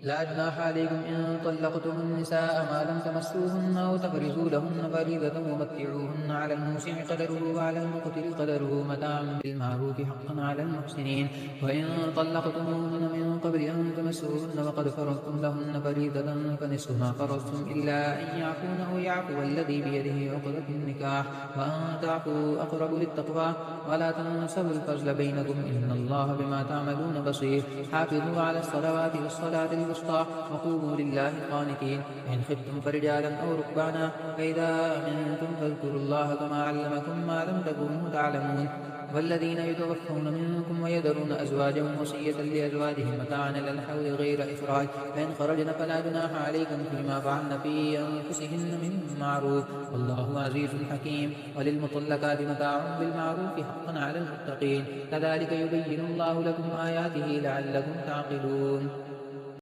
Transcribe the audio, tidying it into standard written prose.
لا جناح عليكم إن طلقتم النساء ما لم تمسوهن أو تفرضوا لهن فريضة ومتعوهن على الموسع قدره وعلى المقتر قدره متاعا بالمعروف حقا على المحسنين. وإن طلقتموهن من قبل أن تمسوهن وقد فرضتم لهن فريضة فنصف ما فرضتم إلا أن يعفون أو يعفو الذي بيده عقدة النكاح وأن تعفوا أقرب للتقوى ولا تنسوا الفضل بينكم إن الله بما تعملون بصير. حافظوا على الصلوات والصلاة الوسطى وقوموا لله قانتين. إن خفتم فرجالا أو ركبانا فإذا أمنتم فاذكروا الله كما علمكم ما لم تكونوا تعلمون. والذين يتوفون منكم ويذرون أزواجا وصية لأزواجهم متاعا إلى الحول غير إخراج فإن خرجن فلا جناح عليكم فيما فعلن في أنفسهن من معروف والله عزيز حكيم. وللمطلقات متاع بالمعروف حقا على المتقين كذلك يبين الله لكم آياته لعلكم تعقلون.